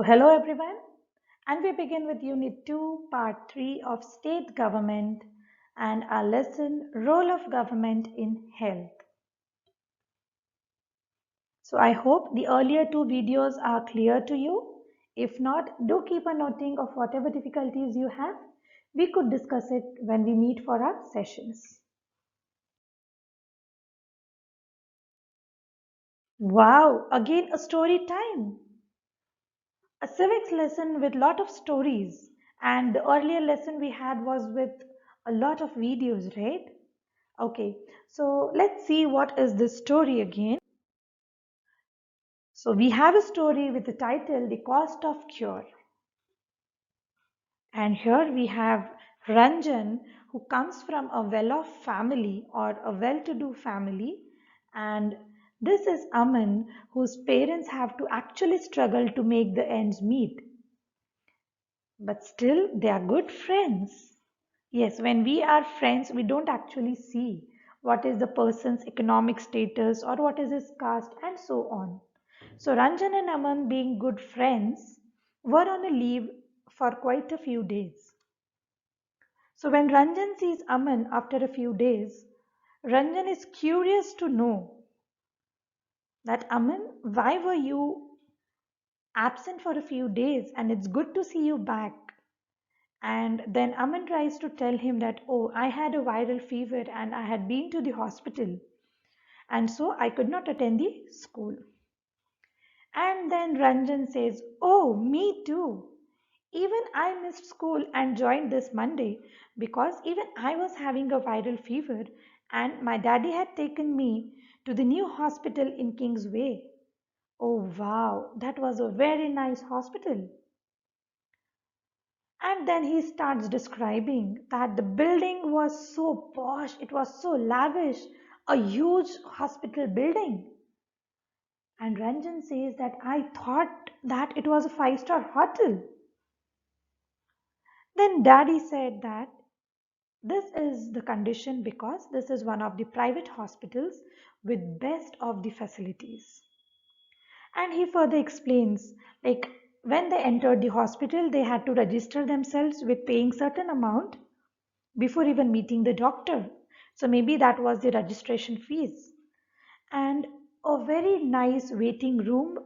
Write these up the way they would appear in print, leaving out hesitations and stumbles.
Hello everyone, and we begin with Unit 2, Part 3 of State Government and our lesson Role of Government in Health. I hope the earlier two videos are clear to you. If not, do keep a noting of whatever difficulties you have. We could discuss it when we meet for our sessions. Wow, again a story time. A civics lesson with lot of stories, and the earlier lesson we had was with a lot of videos, right? Okay, so let's see what is this story again. So we have a story with the title The Cost of Cure. And here we have Ranjan, who comes from a well-off family or a well-to-do family, and this is Aman, whose parents have to actually struggle to make the ends meet. But still, they are good friends. Yes, when we are friends, we don't actually see what is the person's economic status or what is his caste and so on. So Ranjan and Aman, being good friends, were on a leave for quite a few days. So when Ranjan sees Aman after a few days, Ranjan is curious to know that Aman, why were you absent for a few days, and it's good to see you back. And then Aman tries to tell him that, oh, I had a viral fever and I had been to the hospital, and so I could not attend the school. And then Ranjan says, oh, me too. Even I missed school and joined this Monday because even I was having a viral fever and my daddy had taken me to the new hospital in Kingsway. Oh, wow, that was a very nice hospital. And then he starts describing that the building was so posh, it was so lavish, a huge hospital building. And Ranjan says that I thought that it was a five-star hotel. Then Daddy said that this is the condition because this is one of the private hospitals with best of the facilities. And he further explains, like when they entered the hospital, they had to register themselves with paying certain amount before even meeting the doctor. So maybe that was the registration fees. And a very nice waiting room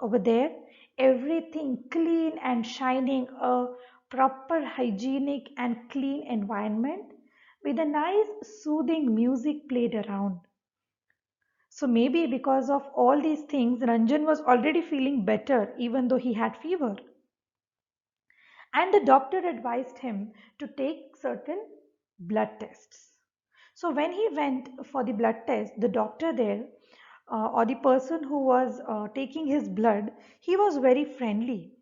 over there, everything clean and shining, a proper hygienic and clean environment with a nice soothing music played around. So maybe because of all these things, Ranjan was already feeling better even though he had fever. And the doctor advised him to take certain blood tests. So when he went for the blood test, the doctor there or the person who was taking his blood, he was very friendly.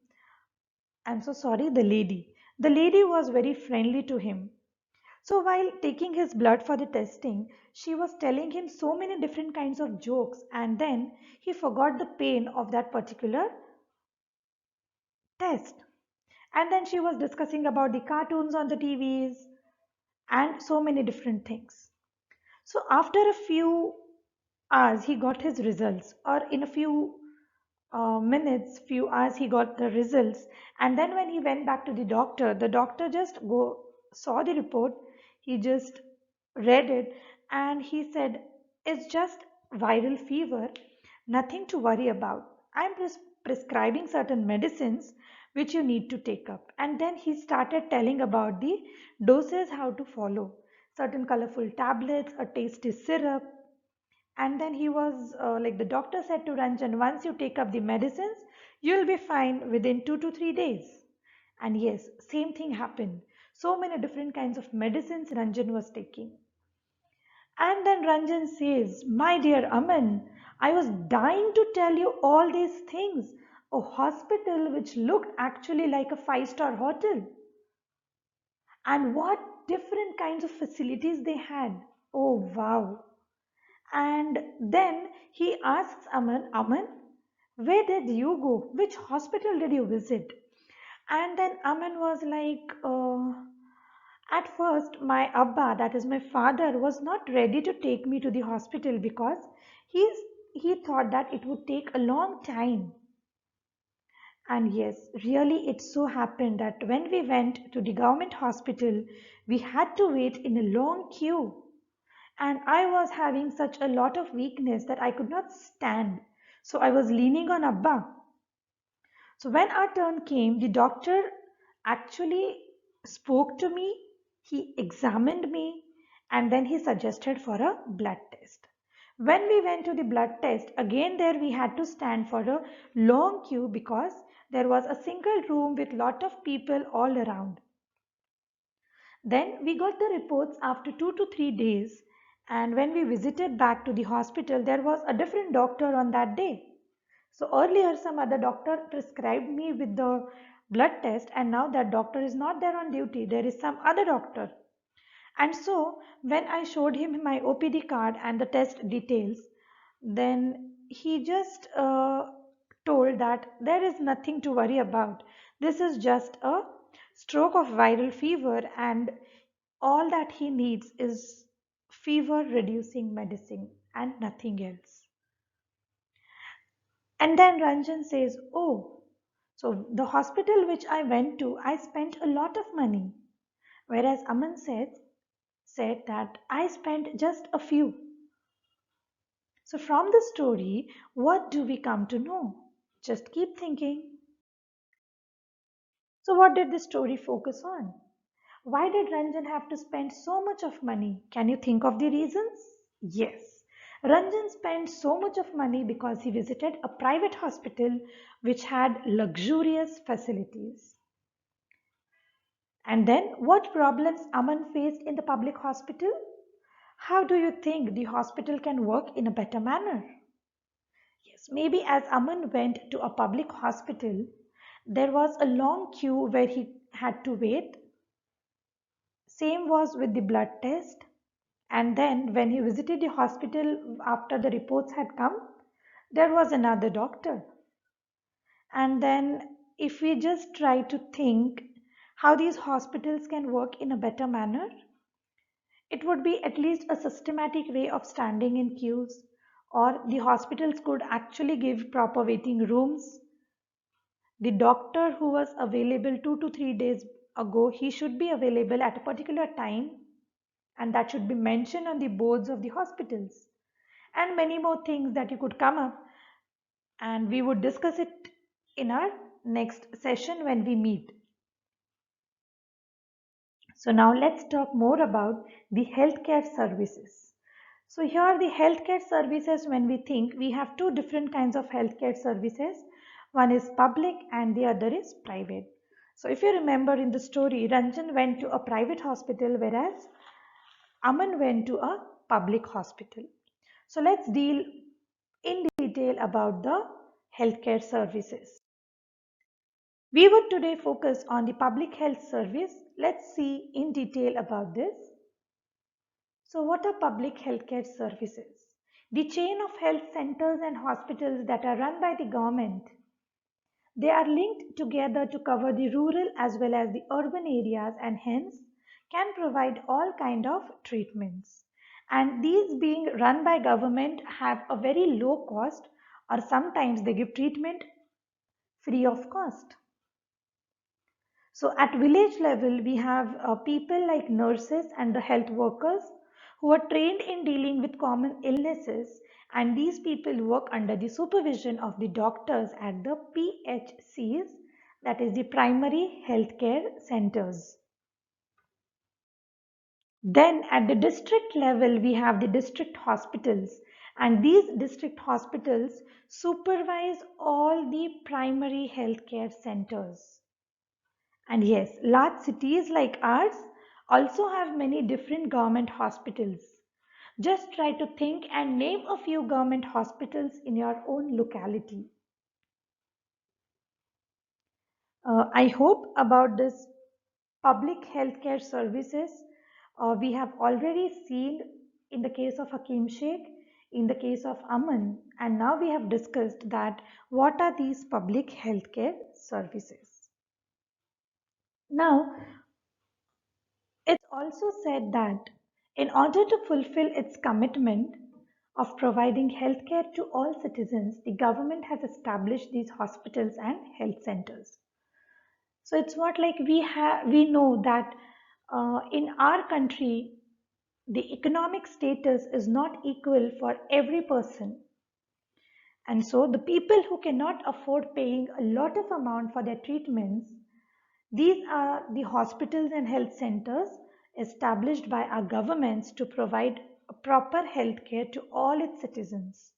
I'm so sorry, the lady. The lady was very friendly to him. So while taking his blood for the testing, she was telling him so many different kinds of jokes, and then he forgot the pain of that particular test. And then she was discussing about the cartoons on the TVs and so many different things. So after a few hours, he got his results, or in a few minutes, few hours, he got the results. And then when he went back to the doctor just go saw the report. He just read it, and he said, "It's just viral fever, nothing to worry about. I'm prescribing certain medicines which you need to take up." And then he started telling about the doses, how to follow certain colorful tablets, a tasty syrup. And then he was like, the doctor said to Ranjan, once you take up the medicines, you'll be fine within 2 to 3 days. And yes, same thing happened. So many different kinds of medicines Ranjan was taking. And then Ranjan says, my dear Aman, I was dying to tell you all these things. A hospital which looked actually like a five-star hotel. And what different kinds of facilities they had. Oh, wow. And then he asks Aman, Aman, where did you go? Which hospital did you visit? And then Aman was like, at first, my Abba, that is my father, was not ready to take me to the hospital because he thought that it would take a long time. And yes, really, it so happened that when we went to the government hospital, we had to wait in a long queue. And I was having such a lot of weakness that I could not stand. So I was leaning on Abba. So when our turn came, the doctor actually spoke to me, he examined me, and then he suggested for a blood test. When we went to the blood test, again there we had to stand for a long queue because there was a single room with lot of people all around. Then we got the reports after 2 to 3 days, and when we visited back to the hospital, there was a different doctor on that day. So earlier, some other doctor prescribed me with the blood test, and now that doctor is not there on duty. There is some other doctor. And so, when I showed him my OPD card and the test details, then he just told that there is nothing to worry about. This is just a stroke of viral fever, and all that he needs is fever reducing medicine and nothing else. And then Ranjan says, "Oh, so the hospital which I went to, I spent a lot of money." Whereas Aman said that I spent just a few. So from the story, what do we come to know? Just keep thinking. So what did the story focus on? Why did Ranjan have to spend so much of money? Can you think of the reasons? Yes. Ranjan spent so much of money because he visited a private hospital which had luxurious facilities. And then what problems Aman faced in the public hospital? How do you think the hospital can work in a better manner? Yes, maybe as Aman went to a public hospital, there was a long queue where he had to wait. Same was with the blood test. And then when he visited the hospital after the reports had come, there was another doctor. And then if we just try to think how these hospitals can work in a better manner, it would be at least a systematic way of standing in queues, or the hospitals could actually give proper waiting rooms. The doctor who was available 2 to 3 days ago, he should be available at a particular time, and that should be mentioned on the boards of the hospitals. And many more things that you could come up, and we would discuss it in our next session when we meet. So now let's talk more about the healthcare services. So here the healthcare services, when we think, we have two different kinds of healthcare services. One is public and the other is private. So if you remember in the story, Ranjan went to a private hospital whereas Aman went to a public hospital. So let's deal in detail about the healthcare services. We would today focus on the public health service. Let's see in detail about this. So what are public healthcare services? The chain of health centers and hospitals that are run by the government. They are linked together to cover the rural as well as the urban areas, and hence can provide all kind of treatments. And these being run by government have a very low cost, or sometimes they give treatment free of cost. So at village level, we have people like nurses and the health workers who are trained in dealing with common illnesses, and these people work under the supervision of the doctors at the PHCs, that is the primary healthcare centers. Then at the district level, we have the district hospitals, and these district hospitals supervise all the primary healthcare centers. And yes, large cities like ours also have many different government hospitals. Just try to think and name a few government hospitals in your own locality. I hope about this public healthcare services. We have already seen in the case of Hakim Sheikh, in the case of Aman, and now we have discussed that what are these public healthcare services. Now, it's also said that in order to fulfill its commitment, of providing healthcare to all citizens, the government has established these hospitals and health centers. So it's what like we know that in our country the economic status is not equal for every person, and so the people who cannot afford paying a lot of amount for their treatments, these are the hospitals and health centers established by our governments to provide a proper health care to all its citizens.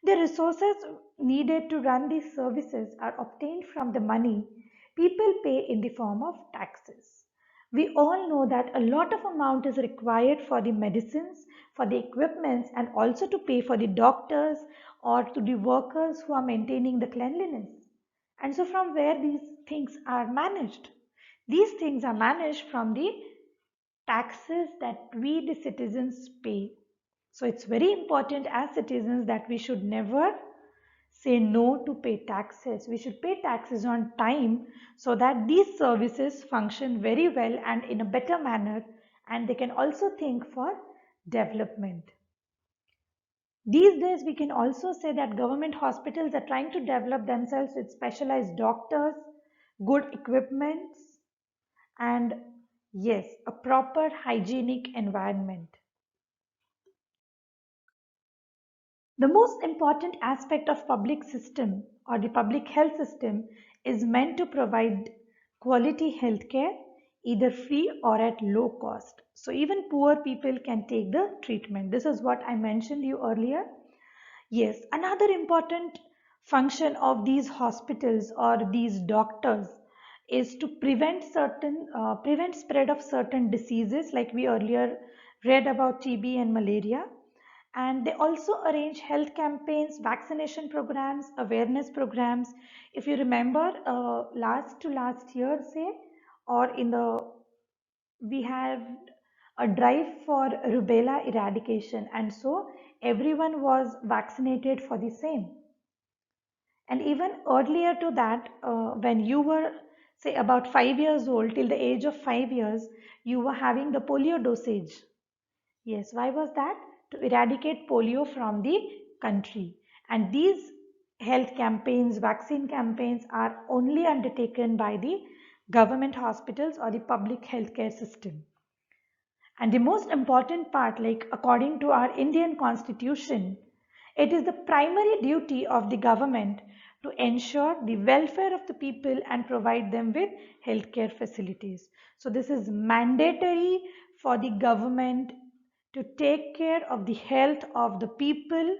The resources needed to run these services are obtained from the money people pay in the form of taxes. We all know that a lot of amount is required for the medicines, for the equipments, and also to pay for the doctors or to the workers who are maintaining the cleanliness. And so, from where these things are managed? These things are managed from the taxes that we, the citizens, pay. So it's very important as citizens that we should never say no to pay taxes. We should pay taxes on time so that these services function very well and in a better manner, and they can also think for development. These days, we can also say that government hospitals are trying to develop themselves with specialized doctors, good equipments, and yes, a proper hygienic environment. The most important aspect of public system or the public health system is meant to provide quality healthcare either free or at low cost. So even poor people can take the treatment. This is what I mentioned you earlier. Yes, another important function of these hospitals or these doctors is to prevent spread of certain diseases like we earlier read about TB and malaria. And they also arrange health campaigns, vaccination programs, awareness programs. If you remember, last to last year, say, or in the we had a drive for rubella eradication, and so everyone was vaccinated for the same. And even earlier to that, when you were, say, about 5 years old, till the age of 5 years, you were having the polio dosage. Yes, why was that? To eradicate polio from the country. And these health campaigns, vaccine campaigns are only undertaken by the government hospitals or the public healthcare system. And the most important part, like according to our Indian constitution, it is the primary duty of the government to ensure the welfare of the people and provide them with healthcare facilities. So this is mandatory for the government to take care of the health of the people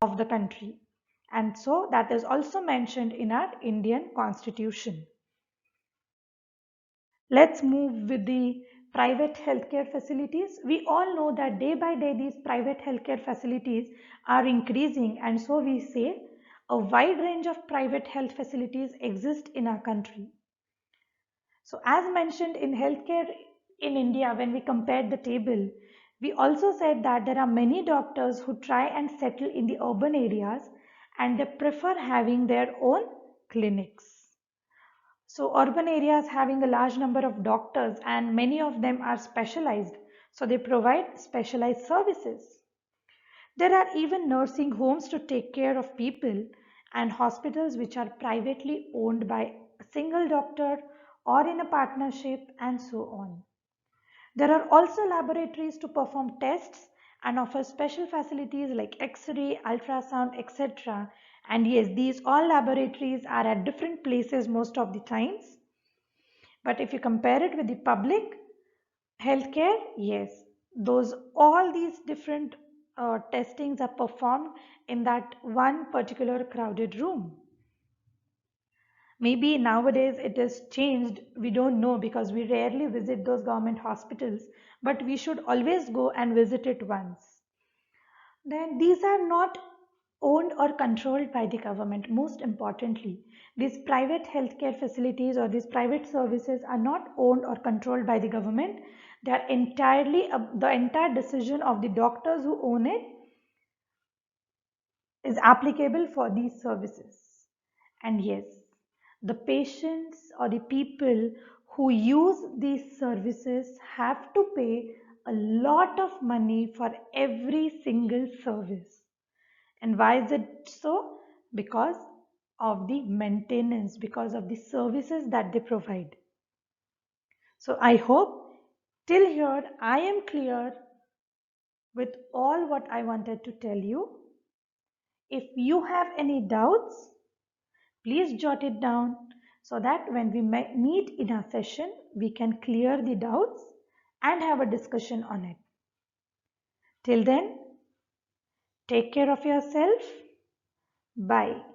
of the country. And so that is also mentioned in our Indian constitution. Let's move with the private healthcare facilities. We all know that day by day these private healthcare facilities are increasing, and so we say a wide range of private health facilities exist in our country. So as mentioned in healthcare in India, when we compared the table, we also said that there are many doctors who try and settle in the urban areas and they prefer having their own clinics. So urban areas having a large number of doctors and many of them are specialized. So they provide specialized services. There are even nursing homes to take care of people and hospitals which are privately owned by a single doctor or in a partnership and so on. There are also laboratories to perform tests and offer special facilities like X-ray, ultrasound, etc. And yes, these all laboratories are at different places most of the times. But if you compare it with the public healthcare, yes, those all these different testings are performed in that one particular crowded room. Maybe nowadays it is changed, we don't know because we rarely visit those government hospitals, but we should always go and visit it once. Then these are not owned or controlled by the government. Most importantly, these private healthcare facilities or these private services are not owned or controlled by the government. They are entirely the entire decision of the doctors who own it is applicable for these services. And yes, the patients or the people who use these services have to pay a lot of money for every single service. And why is it so? Because of the maintenance, because of the services that they provide. So I hope till here I am clear with all what I wanted to tell you. If you have any doubts, please jot it down so that when we meet in our session, we can clear the doubts and have a discussion on it. Till then, take care of yourself. Bye.